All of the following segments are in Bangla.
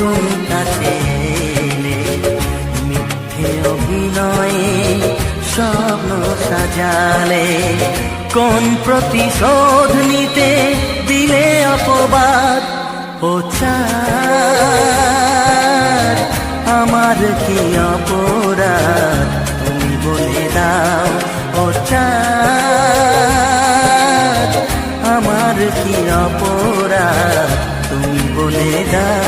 তুমি কাছে এলে, মিথ্যে অভিনয়ে স্বপ্ন সাজালে, কোন প্রতিশোধ নিতে দিলে অপবাদ। ও চাঁদ, আমার কি অপরাধ তুমি বলে দাও। ও চাঁদ, আমার কি অপরাধ তুমি বলে দাও।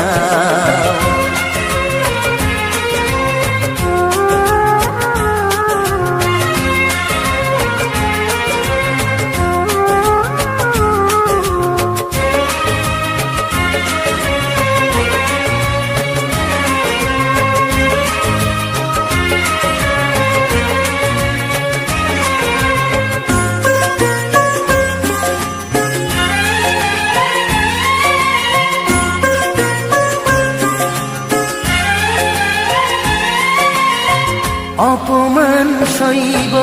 অপমান সইব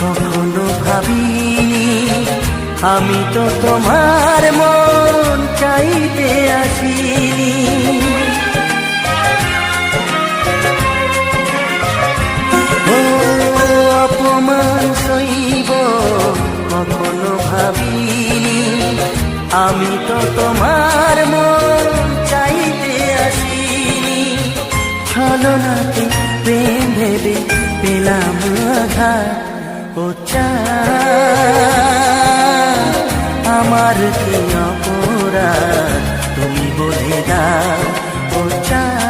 কখনো ভাবিনি, আমি তো তোমার মন চাইতে আসিনি। ও অপমান সইব কখনো ভাবিনি, আমি তো তোমার মন চাইতে আসিনি। ছলনাতে প্রেম ভেবে পেলাম আঘাত। ও চাঁদ, আমার কি অপরাধ তুমি বলে দাও। ও চাঁদ,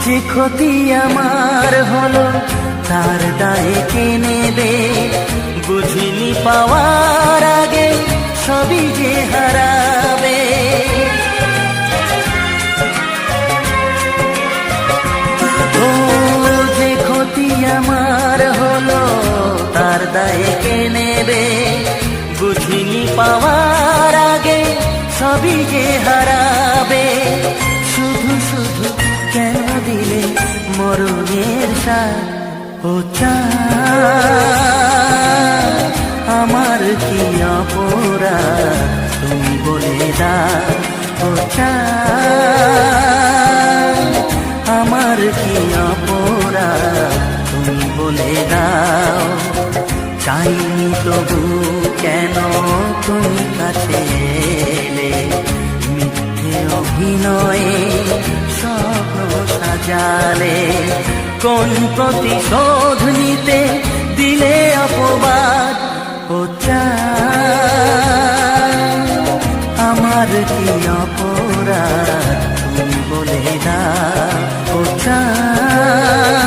যে ক্ষতি আমার হলো তার দায়ে কে নেবে, বুঝিনি পাওয়ার আগে সবই যে হারাবে। ও যে ক্ষতি আমার হলো তার দায়ে কে নেবে, বুঝিনি পাওয়ার আগে সবই যে হারাবে। শুধু শুধু কেন দিলে মরণের সাথ। ও চাঁদ, আমার কি অপরাধ তুমি বলে দাও। ও চাঁদ, আমার কি অপরাধ তুমি বলে দাও। চাইনি তবু কেন তুমি কাছে এলে, মিথ্যে অভিনয়ে স্বপ্ন সাজালে, কোন প্রতিশোধ নিতে দিলে অপবাদ। ও চাঁদ, আমার কি অপরাধ তুমি বলে দাও। ও চাঁদ,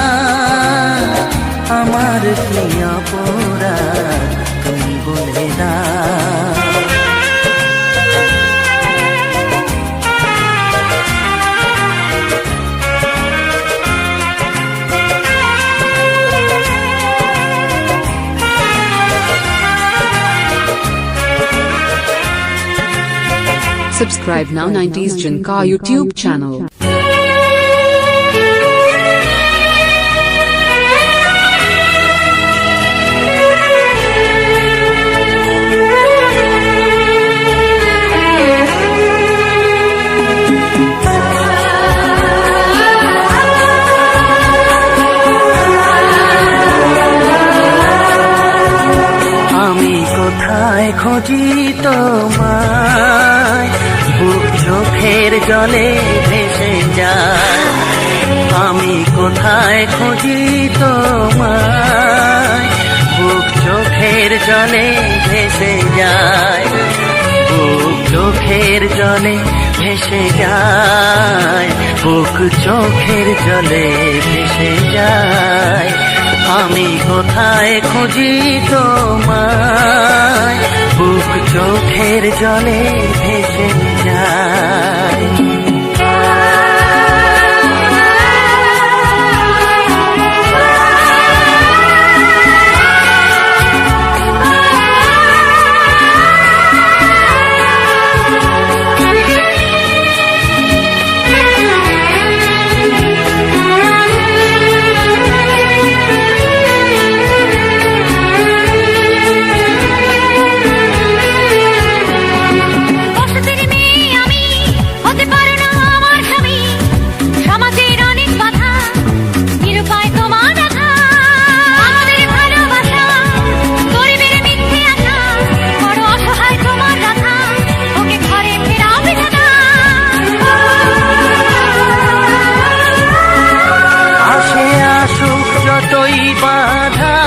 আমার কি অপরাধ তুমি বলে দাও। Subscribe now 90s Jinka YouTube channel. আমি কোথায় খুঁজি তোমায়, বুক চোখের জলে ভেসে যায়। আমি কোথায় খুঁজি তোমায়, বুক চোখের জলে ভেসে যায়। বুক চোখের জলে ভেসে যায়, বুক চোখের জলে ভেসে যায়। আমি কোথায় খুঁজি তোমায়, বুক চোখের জলে ভেসে যায়। যতই বাধা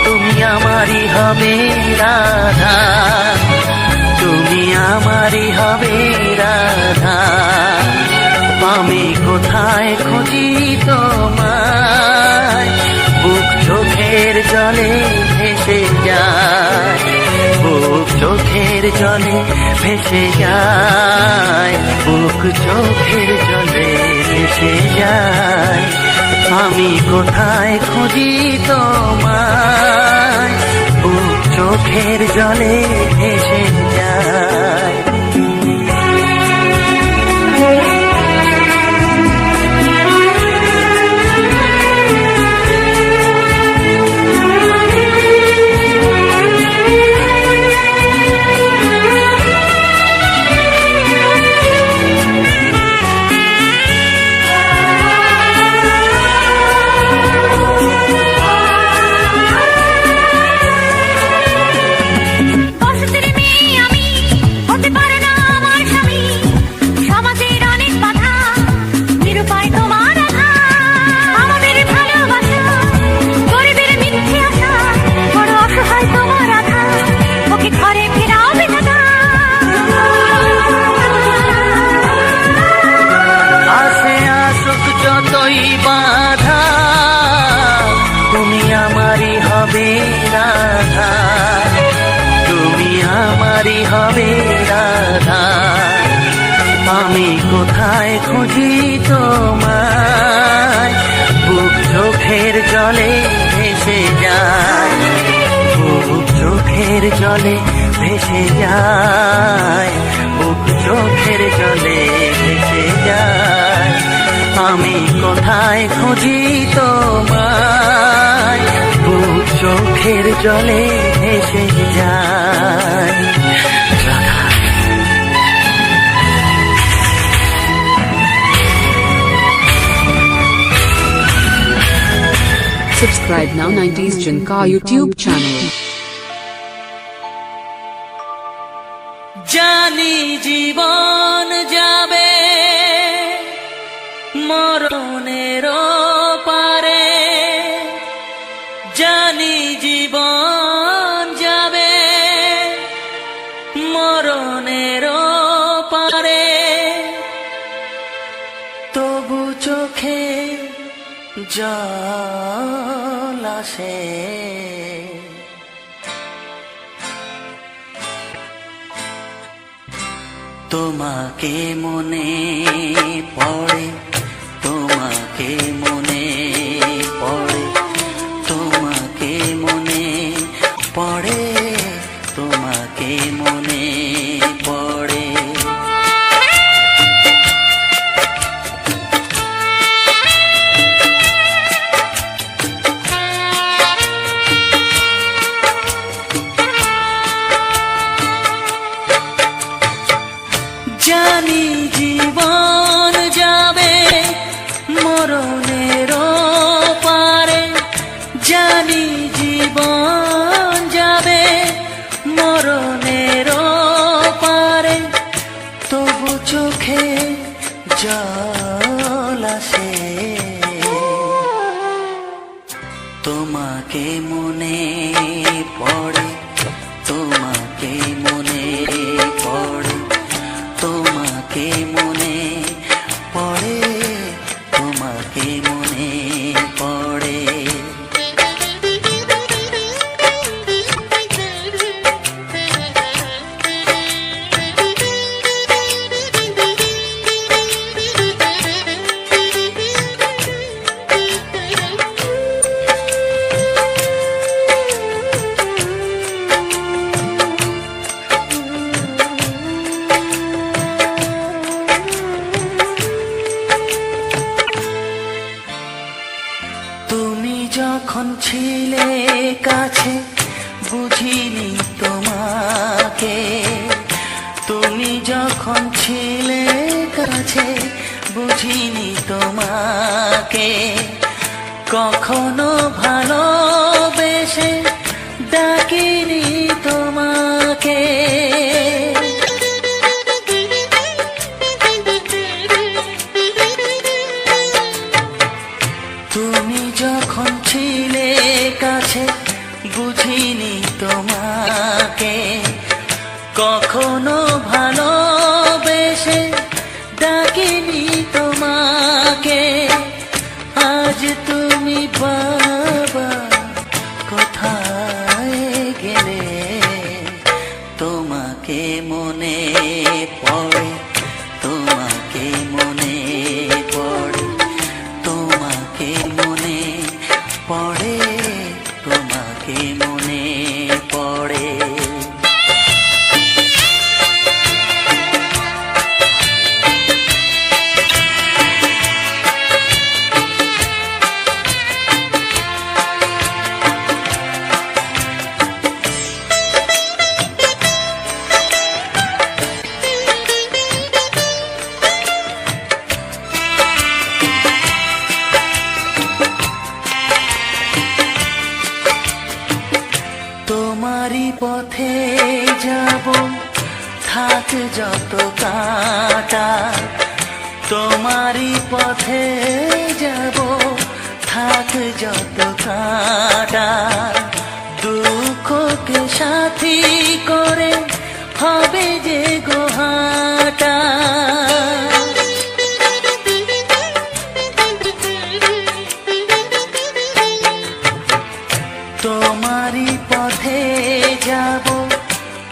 তুমি আমারই হবে রাধা, তুমি আমারই হবে রাধা। আমি কোথায় খুঁজি তোমায়, বুক চোখের জলে ভেসে যায়, বুক চোখের জলে ভেসে যায়, বুক চোখের জলে ভেসে যায়। আমি কোথায় খুঁজি তোমায়, বুক চোখের জলে ভেসে যায়। যতই বাধা তুমি আমারই হবে রাধা, তুমি আমারই হবে রাধা। আমি কোথায় খুঁজি তোমায়, বুক চোখের জলে ভেসে যায়, বুক চোখের জলে ভেসে যায়, বুক চোখের জলে ভেসে যায়। আমি কোথায় খুঁজি তোমায়, বুক চোখের জলে ভেসে যায়। Subscribe now 90s Junka YouTube channel. জানি জীবন যাবে মরণের পারে, জানি জীবন যাবে মরণের পারে, তবু চোখে জল আসে, তোমাকে মনে পড়ে, তোমাকে মনে পড়ে, তোমাকে মনে পড়ে, তোমাকে মনে পড়ে। জানি জীবন যাবে মরণের পারে, জানি জীবন যাবে মরণের পারে, তবু চোখে জল আসে, তোমাকে মনে পড়ে, তোমাকে মনে যখন ছিলে কাছে বুঝিনি তোমাকে, তুমি যখন ছিলে কাছে বুঝিনি তোমাকে, কখনো ভালোবেসে ডাকিনি তোমাকে। তুমি যখন ছিলে কাছে বুঝিনি তোমাকে, কখনো ভালোবেসে ডাকিনি তোমাকে। আজ তুমি বাবা কোথায় গেলে, তোমাকে মনে পড়ে, তোমাকে মনে পড়ে, তোমাকে মনে পড়ে, তোমাকে মনে পড়ে। তোমারই পথে যাব থাক যত কাঁটা, তোমারই পথে যাব থাক যত কাঁটা, দুঃখকে সাথী করে হবে যে গোহাটা। তোমারই পথে যাব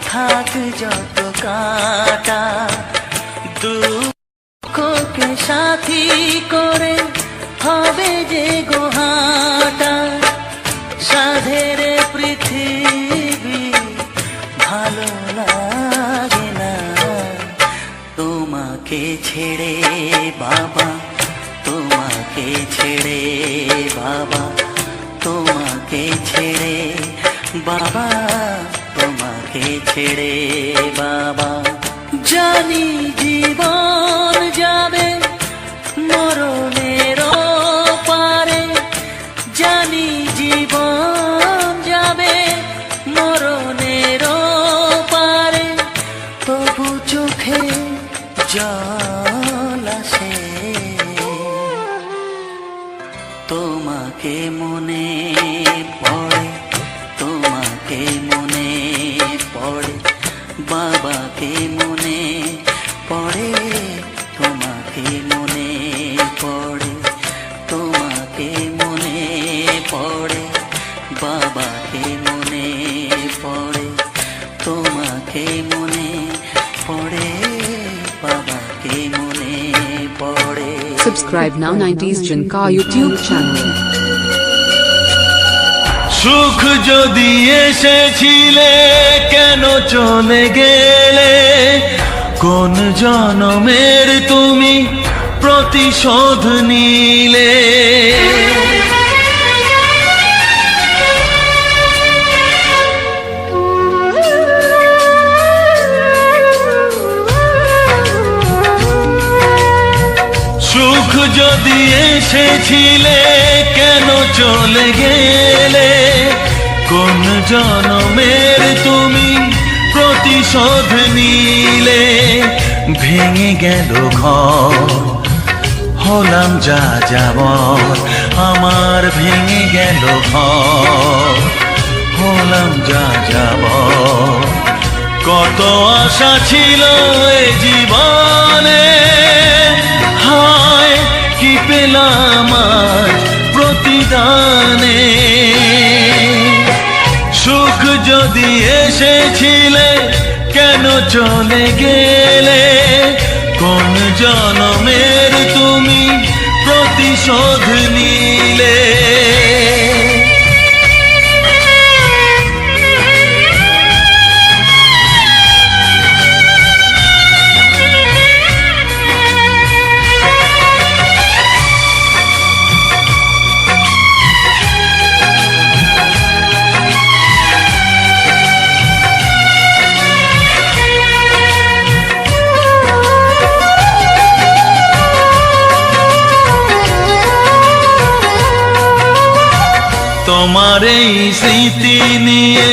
থাক যত কাঁটা, দুঃখকে সাথী করে হবে যে গোহাটা। সাধের পৃথিবী ভালো লাগে না তোমাকে ছেড়ে বাবা, তোমাকে ছেড়ে বাবা, তোমাকে ছেড়ে বাবা, তোমাকে ছেড়ে বাবা। জানি জীবন যাবে মরণের পারে, জানি জীবন যাবে মরণের পারে, তবু চোখে জল আসে তোমাকে মনে পড়ে, তোমাকে মনে পড়ে, বাবাকে মনে পড়ে, তোমাকে মনে পড়ে, তোমাকে মনে পড়ে, বাবাকে মনে পড়ে, তোমাকে মনে পড়ে, বাবাকে মনে পড়ে। Subscribe now 90s Junka YouTube channel. সুখ যদি এসেছিলে কেন চলে গেলে, কোন জনমের তুমি প্রতিশোধ নিলে। সুখ যদি এসেছিলে কেন চলে গেলে, কোন জনমের তুমি প্রতিশোধ নিলে। ভেঙে গেল ঘর হলাম যা যাবর, আমার ভেঙে গেল ঘর হলাম যা যাবর। কত আশা ছিল এ জীবনে, হায় কি পেলাম আজ প্রতিদানে। সুখ যদি এসেছিলে কেন চলে গেলে, কোন জনমের তুমি প্রতিশোধ নিলে। তোমার এই স্মৃতি নিয়ে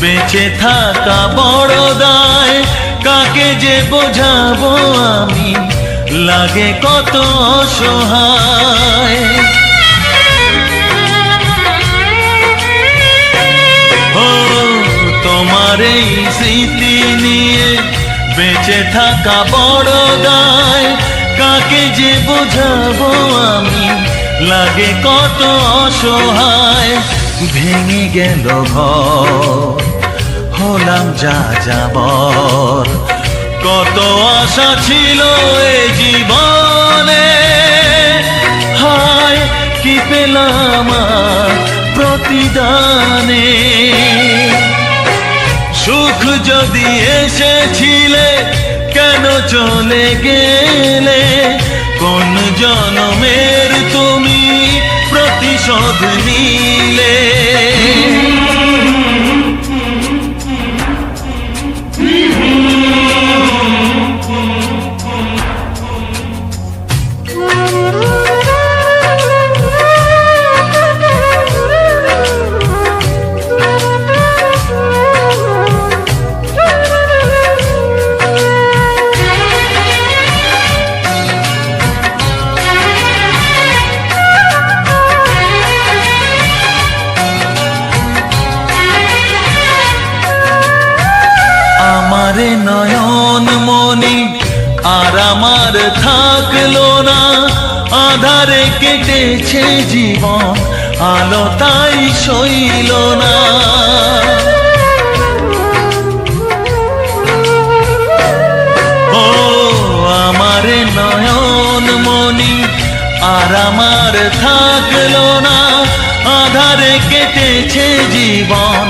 বেঁচে থাকা বড় দায়, কাকে যে বোঝাবো আমি, লাগে কত অসহায়। ও তোমার এই স্মৃতি নিয়ে বেঁচে থাকা বড় দায়, কাকে যে বোঝাবো আমি, লাগে কত অসহায়। ভেঙে গেল ঘর, হলাম যা যাবর, কত আশা ছিল এ জীবনে, হায় কি পেলাম আর প্রতিদানে। সুখ যদি এসেছিলে কেন চলে গেলে, কোন জনমের তুমি প্রতিশোধ নিলে। আমারে নয়ন মনি আর আমার থাকলো না, আধারে কেটেছে জীবন, আলো তাই সইল না। ও আমারে নয়ন মনি আর আমার থাকলো না, আধারে কেটেছে জীবন,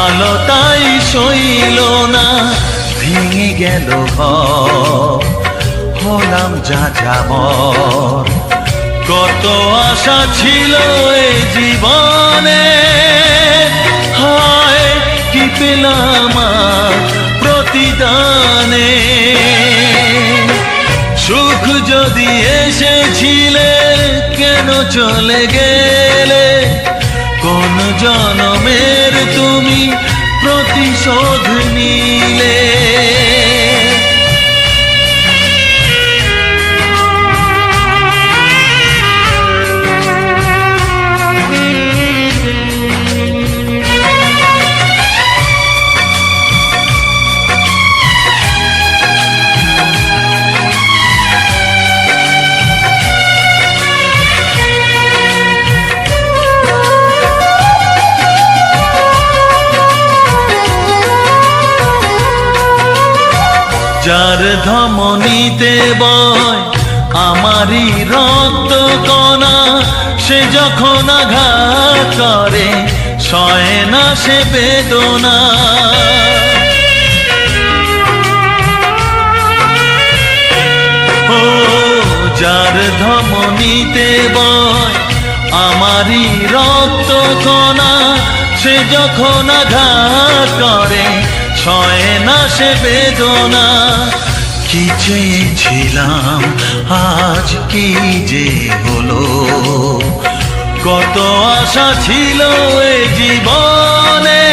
আলো তাই সইল না। ভেঙে গেল ঘর, হলাম যা যাবর, কত আশা ছিল এ জীবনে, হায় কি পেলাম আর প্রতিদানে। সুখ যদি এসেছিলে কেন চলে গেলে, কোন জনমের তুমি প্রতিশোধ নিলে। যার ধমনীতে বয় আমারই রক্ত কণা, সে যখন আঘাত করে সয় না সে বেদনা। ও যার ধমনীতে বয় আমারই রক্ত কণা, সে যখন আঘাত করে সয় না সে বেদনা। কি চেয়েছিলাম আজ কি যে হলো, কত আশা ছিল এ জীবনে,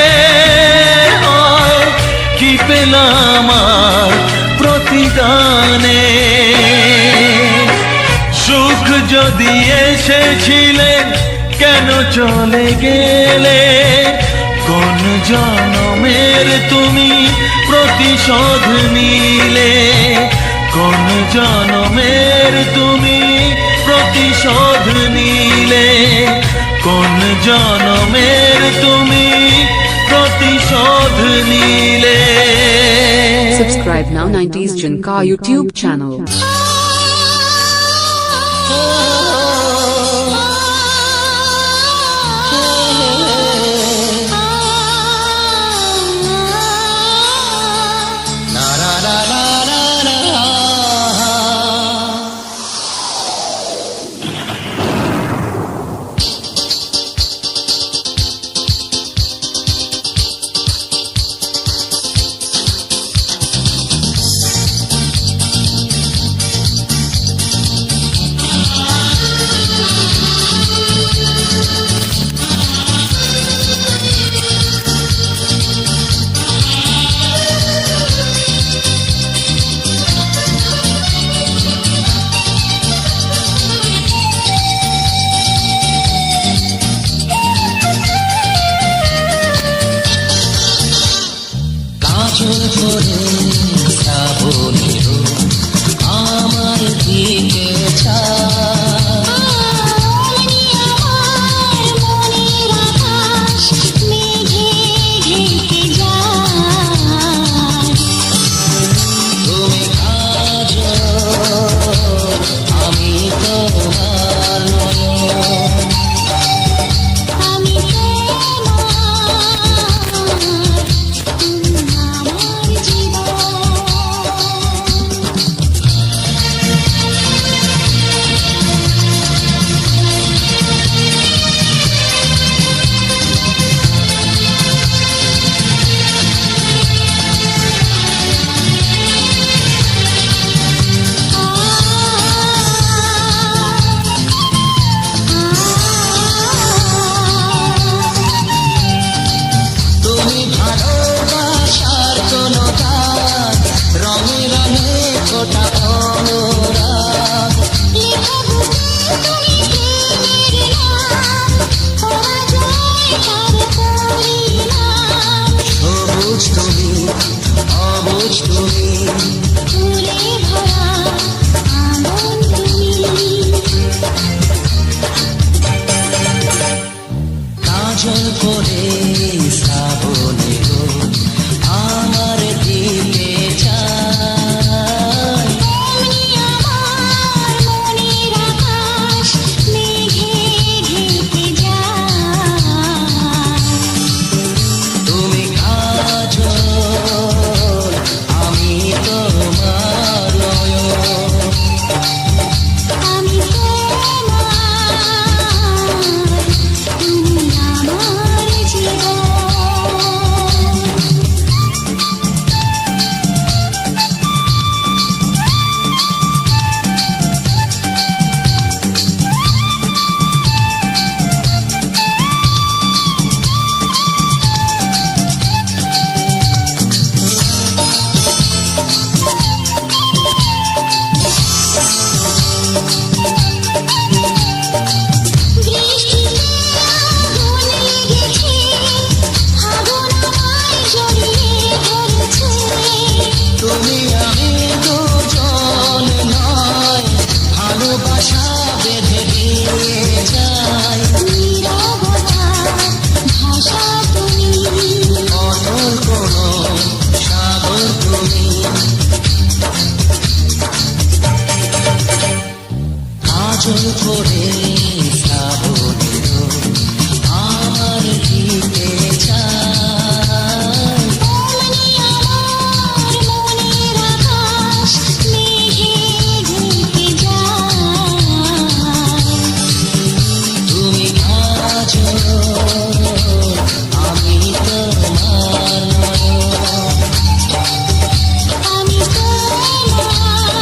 কি পেলাম আর প্রতিদানে। সুখ যদি এসেছিলে কেন চলে গেলে, কোন জনমের তুমি প্রতিশোধ নিলে, কোন জনমের তুমি প্রতিশোধ নিলে, কোন জনমের তুমি প্রতিশোধ নিলে। Subscribe now 90s Junka YouTube channel. ভালোবাসা বেঁধে দিয়ে যায় নীরবতার ভাষা তুমি, অনল কোনো সাগর তুমি। কাজল করে শ্রাবণের আমার দিতে চায়, অমনি আমার মনের আকাশ মেঘে ঢেকে যায়। তুমি কাজল, আমি তোমার নয়ন, আমি তোমার,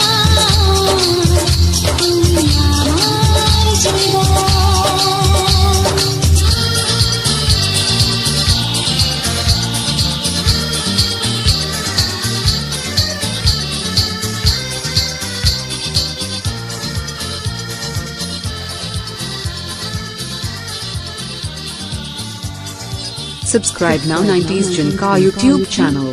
তুমি আমার জীবন। Subscribe now 90s Junka YouTube channel.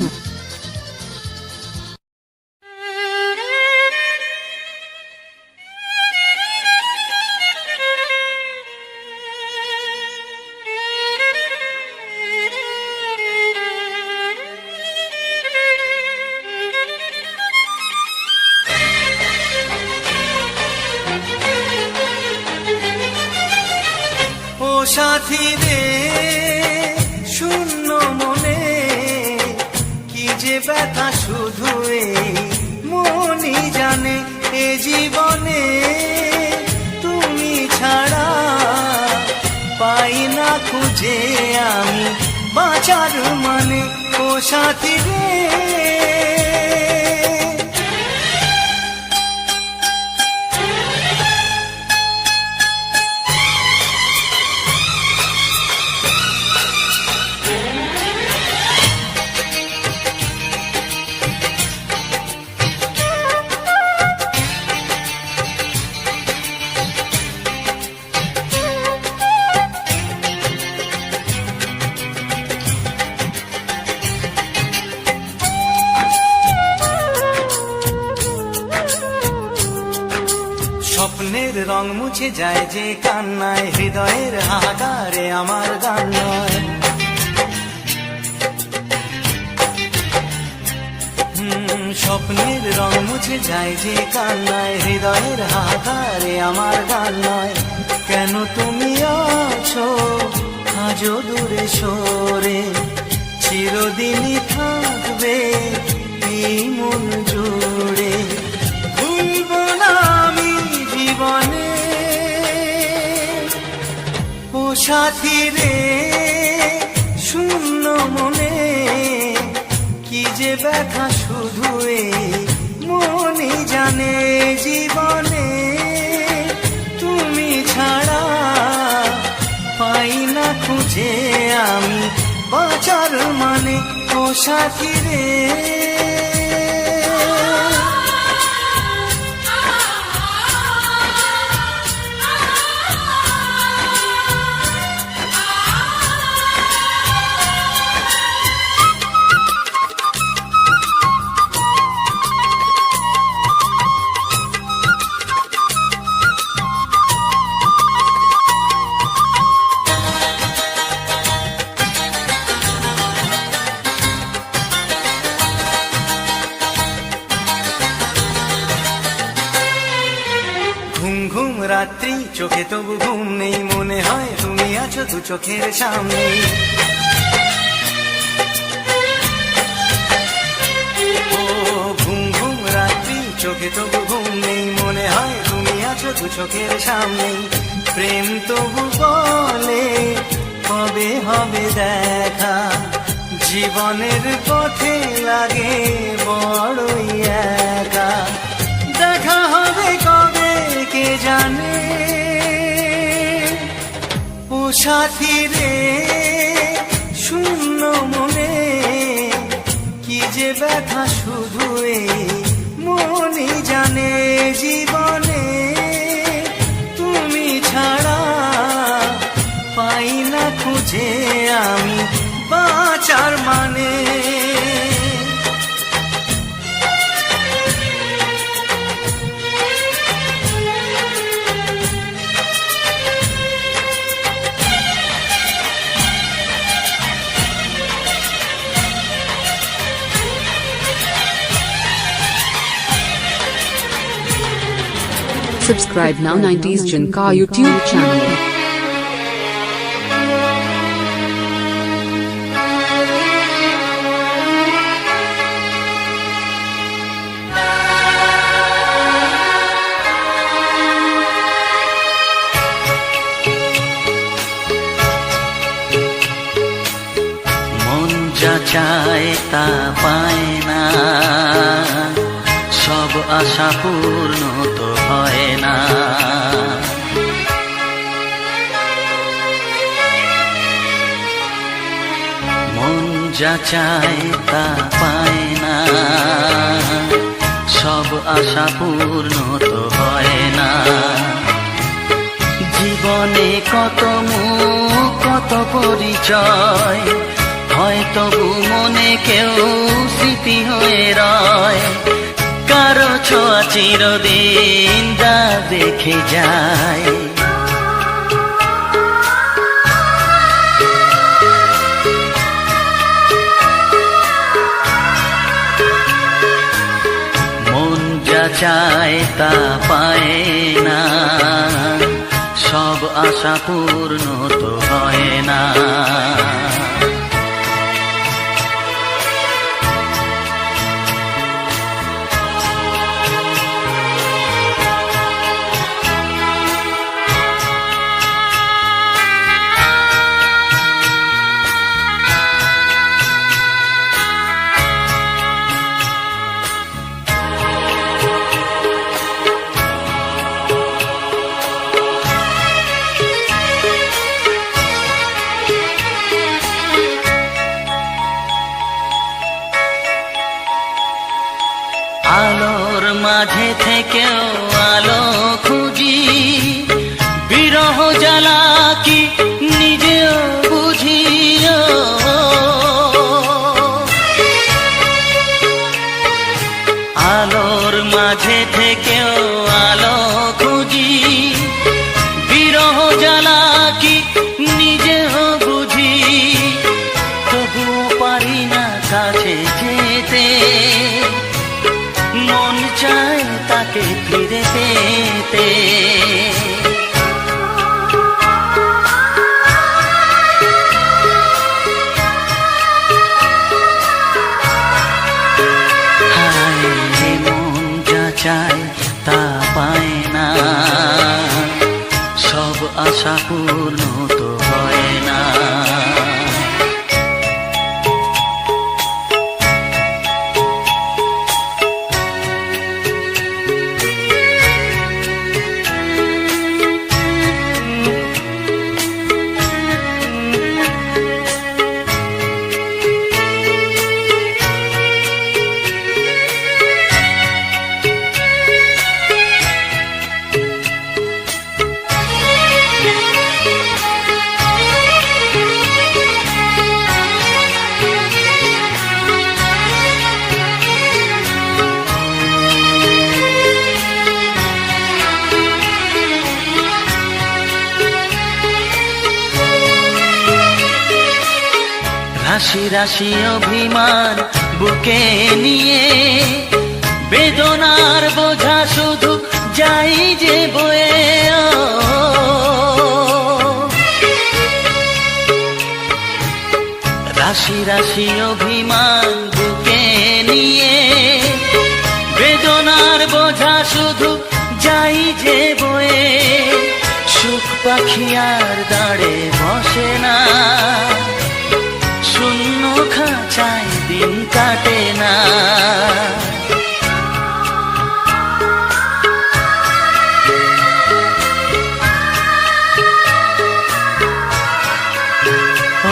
ও সাথী রে শূন্য মনে কি যে ব্যথা শুধু এই মনই জানে। এ জীবনে তুমি ছাড়া পাই না খুঁজে আমি বাঁচার মানে। ও সাথী রে স্বপ্নের রং মুছে যায় যে কান্নায়, হৃদয়ের হাহাকারে আমার গান নয়। স্বপ্নের রং মুছে যায় যে কান্নায়, হৃদয়ের হাহাকারে আমার গান নয়। কেন তুমি আছো আজও দূরে সরে, চিরদিনই থাকবে এই মন জুড়ে। ভুলবো না আমি জীবনে ও সাথী রে শূন্য মনে কি যে ব্যথা শুধু এই মনই জানে। জীবনে তুমি ছাড়া পাই না খুঁজে আমি বাঁচার মানে। ও সাথী রে ঘুম ঘুম রাত্রি চোখে তবু ঘুম নেই, মনে হয় তুমি আছো দু চোখের সামনে। ও ঘুম ঘুম রাত্রি চোখে তবু ঘুম নেই, মনে হয় তুমি আছো দু চোখের সামনে। প্রেম তবু বলে কবে হবে দেখা, জীবনের পথে লাগে বড়ই একা। দেখা হবে কবে কে জানে ও সাথী রে শূন্য মনে কি যে ব্যথা শুধু এই মনই জানে। জীবনে তুমি ছাড়া পাই না খুঁজে আমি বাঁচার মানে। Subscribe now 90s Junka YouTube channel. মন যা চায় তা পায় না, সব আশা পূর্ণ তো হয় না। মন যা চায় তা পায় না, সব আশা পূর্ণ তো হয় না। জীবনে কত মুখ কত পরিচয়, হয় তবু মনে কেউ স্মৃতি হয়ে রয়। কারো ছোঁয়া চিরদিন যা দেখে যায়। মন যা চায় তা পায় না, সব আশা পূর্ণ তো হয় না। আলোর মাঝে থেকেও আলো খুঁজি, বিরহ জ্বালা কি নিজেও বুঝিও। আলোর মাঝে থেকেও আলো খুঁজি, বিরহ জ্বালা কি নিজেও বুঝি। তবুও পারি না কাছে যেতে, মন চায় তাকে ফিরে পেতে। হায় মন যা চায় তা পায় না, সব আশা পূর্ণ তো হয় না। রাশি রাশি অভিমান বুকে নিয়ে, বেদনার বোঝা শুধু যাই যে বয়ে। রাশি রাশি অভিমান বুকে নিয়ে, বেদনার বোঝা শুধু যাই যে বয়ে। সুখ পাখি আর দাঁড়ে বসে না, শূন্য খাঁচায় দিন কাটে না।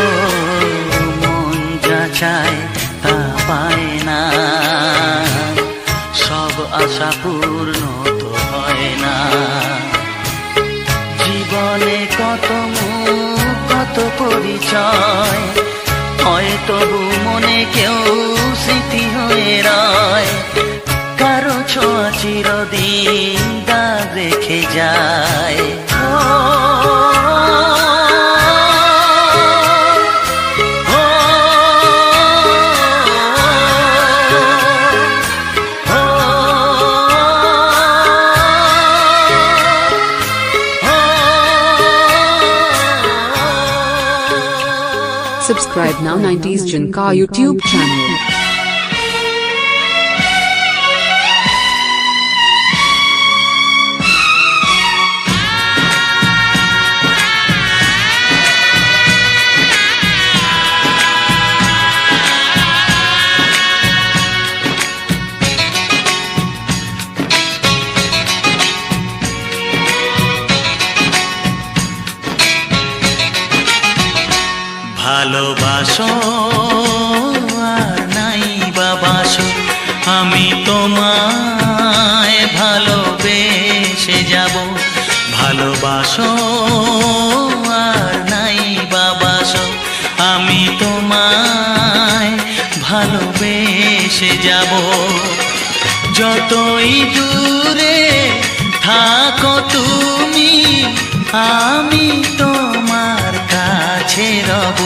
ও মন যা চায় তা পায় না, সব আশা পূর্ণ তো হয় না। জীবনে কত মুখ কত পরিচয়, হয় তবু মনে কেউ স্মৃতি হয়ে রয়। কারো ছোঁয়া চিরদিন দাগ রেখে যায়। Subscribe now 90s Junka YouTube channel. ভালোবাসো আর নাই বাবাসো আমি তোমায় ভালোবেসে যাব ভালোবাসো আর নাই বাবাসো আমি তোমায় ভালোবেসে যাব যতই দূরে থাকো তুমি আমি তোমার কাছে রব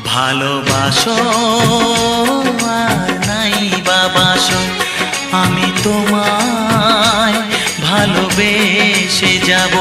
ভালোবাসো আর নাই বাবাসো আমি তোমায় ভালোবেসে যাব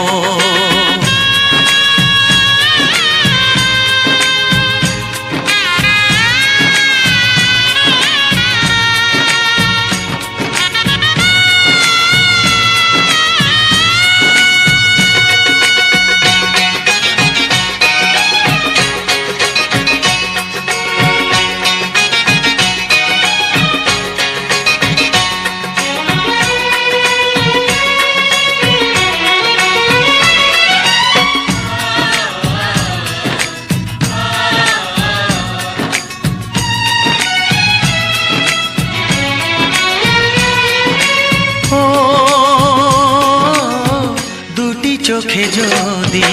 চোখে যদি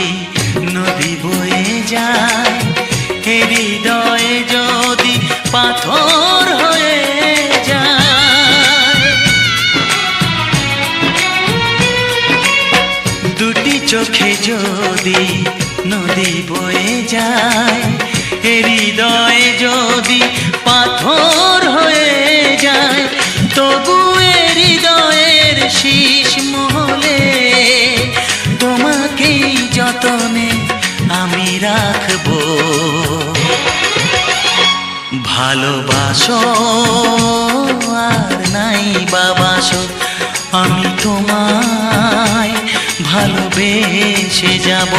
নদী বয়ে যায় হৃদয়ে যদি পাথর হয়ে যায় দুটি চোখে যদি নদী বয়ে যায় হৃদয়ে যদি পাথর হয়ে যায় তবু হৃদয়ের শীষ মহলে তোমাকেই যতনে আমি রাখবো ভালোবাসো আর নাই বাবাসো আমি তোমায় ভালোবেসে যাব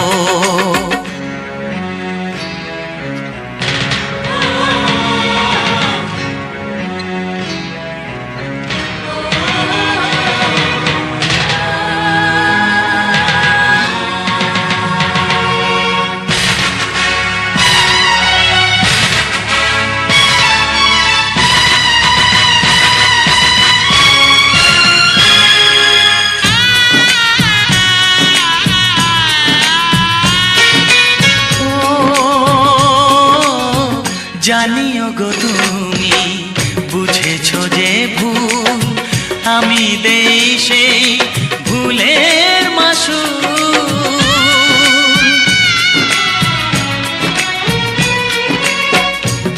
জানিও গো তুমি বুঝেছো যে ভুল আমি দেই সেই ভুলের মাসুল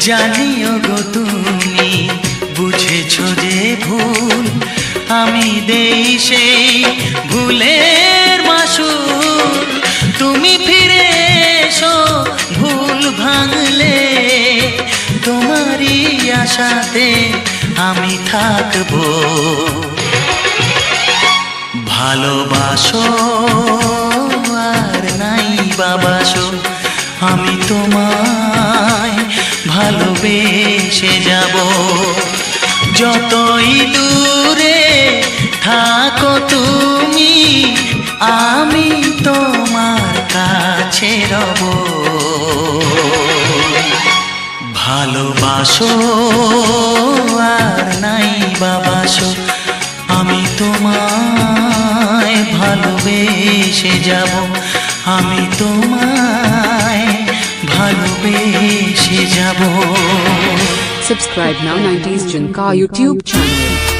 জানিও গো তুমি বুঝেছো যে ভুল আমি দেই সেই ভুলের মাসুল তুমি ফিরে এসো ভুল ভাঙলে তোমারই আশাতে আমি থাকবো ভালোবাসো আর নাই বাবাসো আমি তোমায় ভালোবেসে যাব যতই দূরে থাকো তুমি আমি তোমার কাছে রব ভালোবাসো আর নাই বাবাসো আমি তোমায় ভালোবেসে যাব আমি তোমায় ভালোবেসে যাব Subscribe now 90s Junka YouTube channel.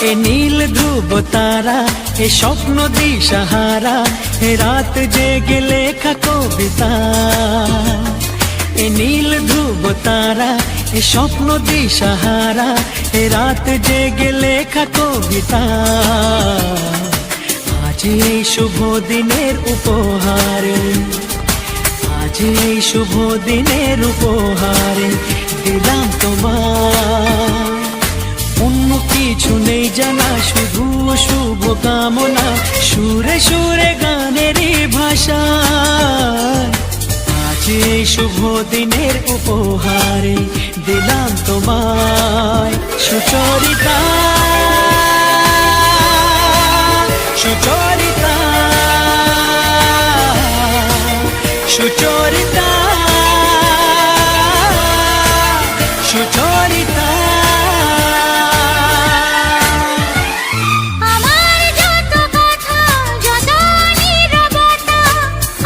এ নীল ধ্রুব তারা, এ স্বপ্ন দিশাহারা, এ রাত জেগে লেখা কবিতা। এ নীল ধ্রুব তারা, এ স্বপ্ন দিশাহারা, এ রাত জেগে লেখা কবিতা। আজ এই শুভ দিনের উপহারে, আজ এই শুভ দিনের উপহারে দিলাম তোমার। অন্য কিছু নেই জানা, শুধু শুভ কামনা, সুরে সুরে গানেরই ভাষা। আজ এই শুভ দিনের উপহারে দিলাম তোমায় সুচরিতা, সুচরিতা, সুচরিতা, সুচরিতা। আমার যত কথা, যত নীরবতা,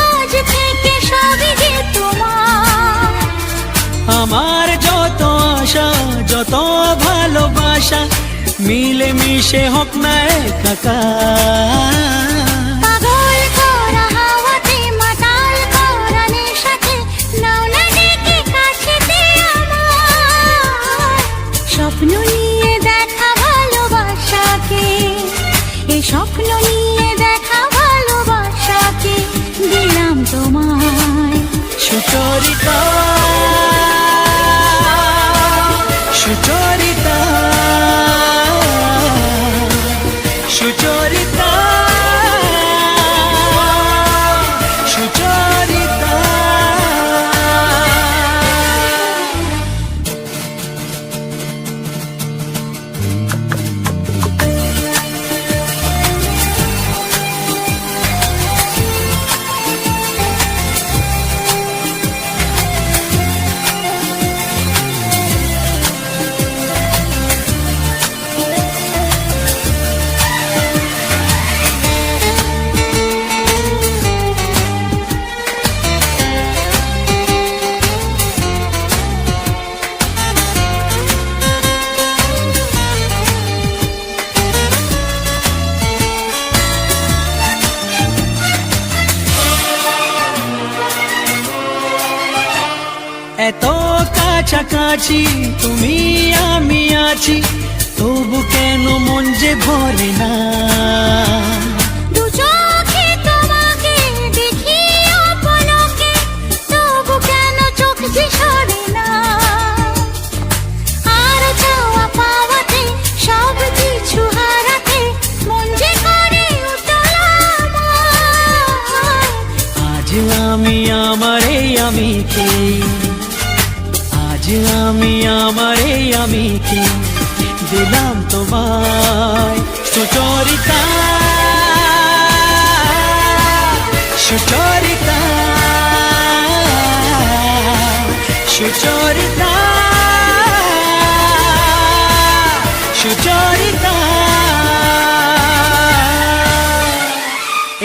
আজ থেকে সবই যে তোমার। আমার যত আশা, যত ভালোবাসা, মিলে মিশে হোক না একাকার। পাগল করা হাওয়াতে, মাতাল করা নেশাতে, নাও না ডেকে কাছেতে আমার। স্বপ্ন নিয়ে দেখা ভালোবাসাকে, এই স্বপ্ন নিয়ে দেখা ভালোবাসাকে দিলাম তোমায় সুচরিতা, সুচরিতা, সুচরিতা, সুচরিতা। এত কাছাকাছি তুমি আমি আছি, তবু কেন মন যে ভরে না। দু চোখে তোমাকে দেখি অপলকে, তবু কেন চোখ যে সরে না। আর চাওয়া পাওয়াতে, সব কিছু হারাতে, মন যে করে উতলা আমার। আজ আমি আমার এই আমিকে, আজ আমি আমার এই আমিকে দিলাম তোমায় সুচরিতা, সুচরিতা, সুচরিতা, সুচরিতা।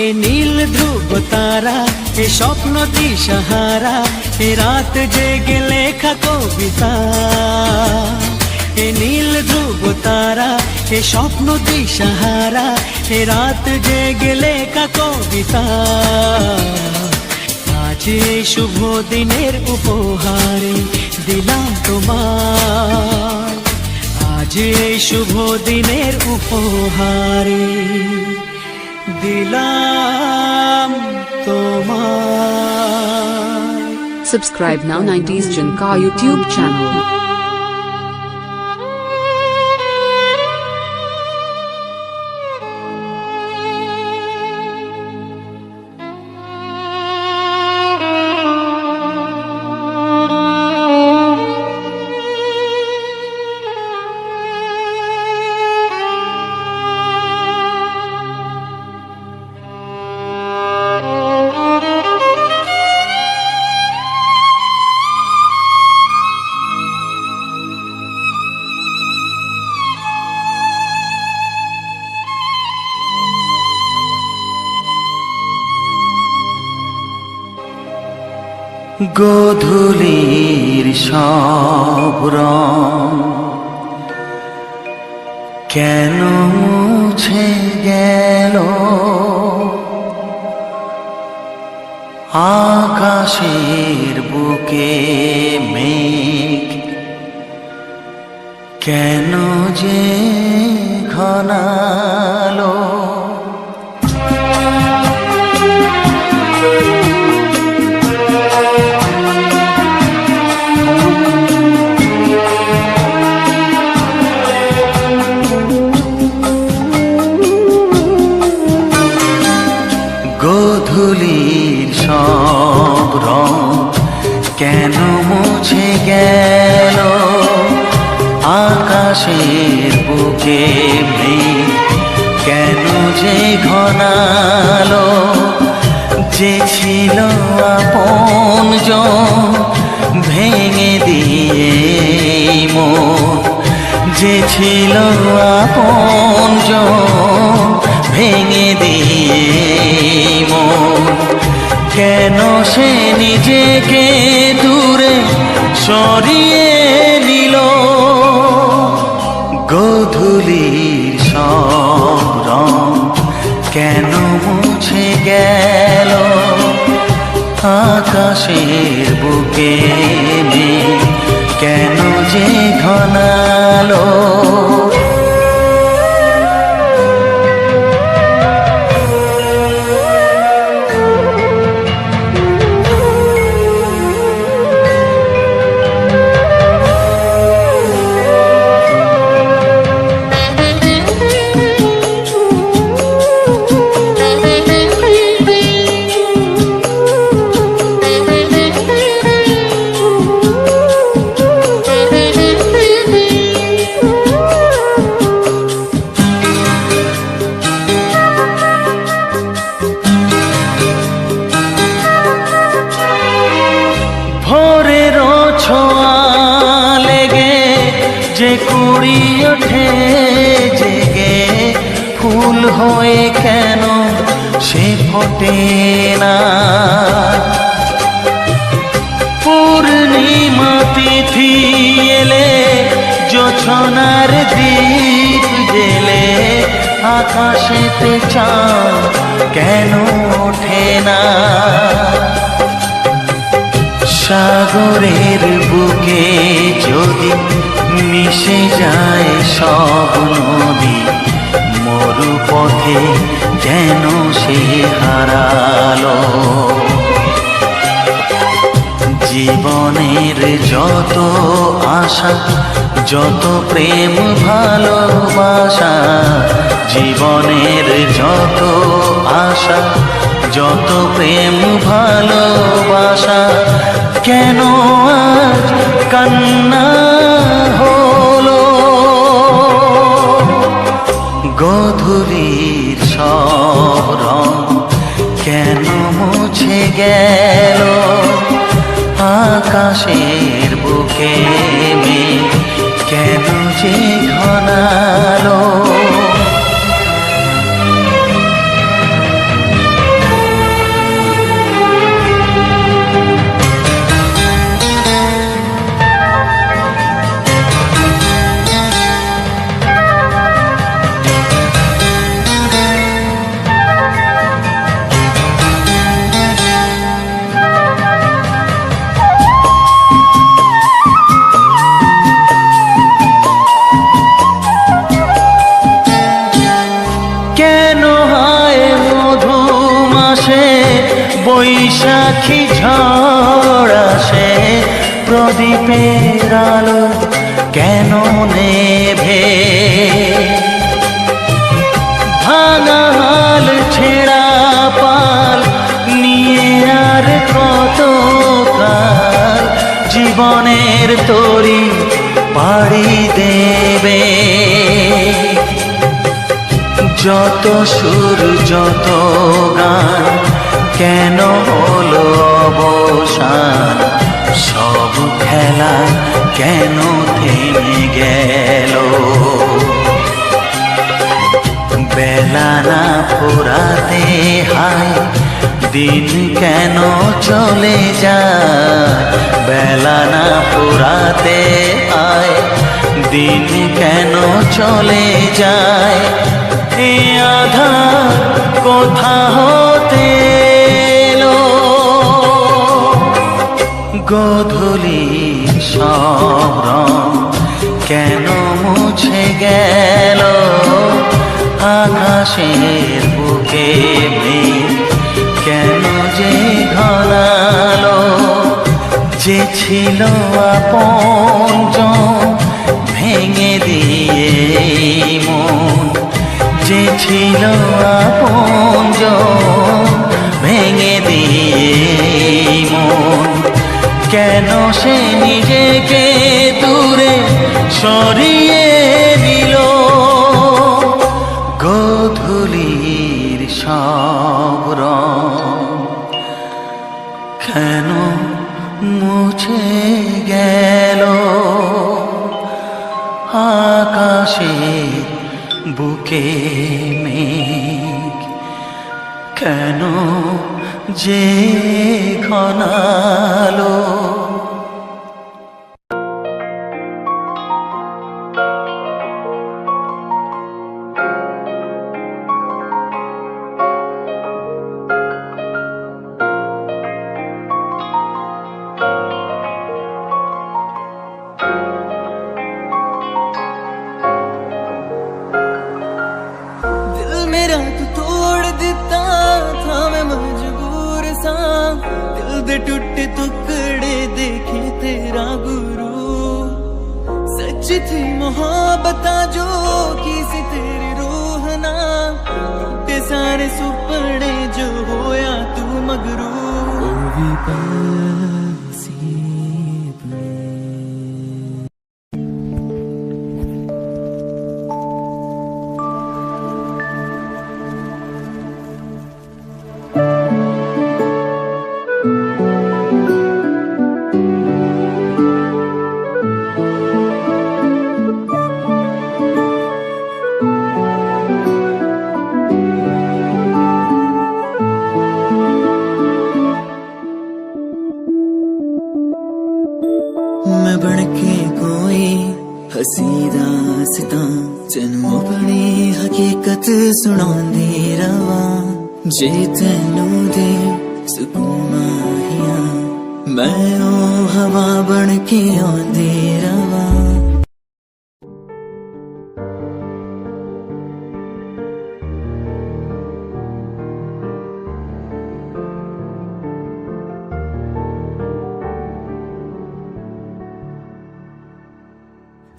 এ নীল ধ্রুব তারা, এ স্বপ্ন দিশাহারা, এ রাত জেগে লেখা কবিতা। এ নীল ধ্রুব তারা, এ স্বপ্ন দিশাহারা, এ রাত জেগে লেখা কবিতা। আজ এই শুভ দিনের উপহারে দিলাম তোমায়, আজ এই শুভ দিনের উপহারে দিলাম তোমায়। Subscribe now 90s Junka YouTube channel. গোধূলির সব রং কেন মুছে গেল আকাশের বুকে মেঘ, কেন যে ঘনালো গোধূলির সব রং কেন মুছে গেল আকাশের বুকে মেঘ, কেন যে ঘনালো যে ছিল আপনজন ভেঙে দিয়ে মন, যে ছিল আপনজন ভেঙে দিয়ে মন, কেন সে নিজেকে দূরে সরিয়ে নিল গোধূলির সব রং কেন মুছে গেল আকাশের বুকে মেঘ, কেন যে ঘনালো যে কুড়ি ওঠে জেগে ফুল হয়ে কেন সে ফোটে না পূর্ণিমা তিথি এলে জোছনার দীপ জেলে আকাশেতে চাঁদ কেন ওঠে না সাগরের বুকে যদি মিশে যায় সব নদী মরু পথে কেন সে হারালো জীবনের যত আশা যত প্রেম ভালোবাসা জীবনের যত আশা যত প্রেম ভালোবাসা কেন আজ কান্না হলো গোধূলির সব রং কেন মুছে গেল আকাশের বুকে মেঘ, কেন যে ঘনালো বৈশাখী ঝড় আসে প্রদীপের আলো কেন নেভে ভাঙা হাল ছেঁড়া পাল নিয়ে আর কত কাল জীবনের তরি পাড়ি দেবে যত সুর যত গান কেন হলো অবসান সব খেলা কেন থেমে গেল বেলা না ফুরাতে হায় দিন কেন চলে যায় বেলা না ফুরাতে আয় দিন কেন চলে যায় এ আধার কোথা হতে এলো গোধূলির সব রং কেন মুছে গেল আকাশের বুকে মেঘ কেন যে ঘনালো যে ছিল আপনজন ভেঙে দিয়ে মন যে ছিল আপনজন ভেঙে দিয়ে মন কেন সে নিজেকে দূরে সরিয়ে নিল গোধূলির সব রং কেন মুছে গেল আকাশের বুকে মেঘ কেন যে ঘনালো मेरा तू तोड़ देता था मैं मजबूर सा दिल दे टूटे टुकड़े देखे तेरा गुरु सच थी मोहब्बत जो किसी तेरी रूह ना टूटे सारे सुपने जो होया तू मगरू मैं बनके कोई हसी दास्ता तेनू अपनी हकीकत सुनांदी रवा जे तेनू दे सुकून माहिया मैं ओ हवा बनके आंदी रवा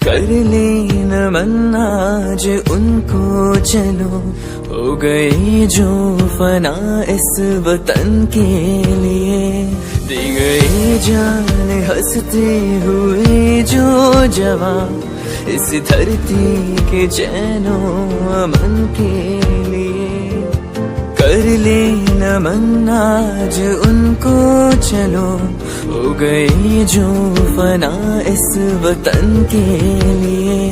कर लेना मन आज उनको चलो हो गए जो फना इस वतन के लिए दे गए जान हंसते हुए जो जवान इस धरती के चैनो अमन के लिए कर लेना मन आज उनको चलो हो गए जो फना इस वतन के लिए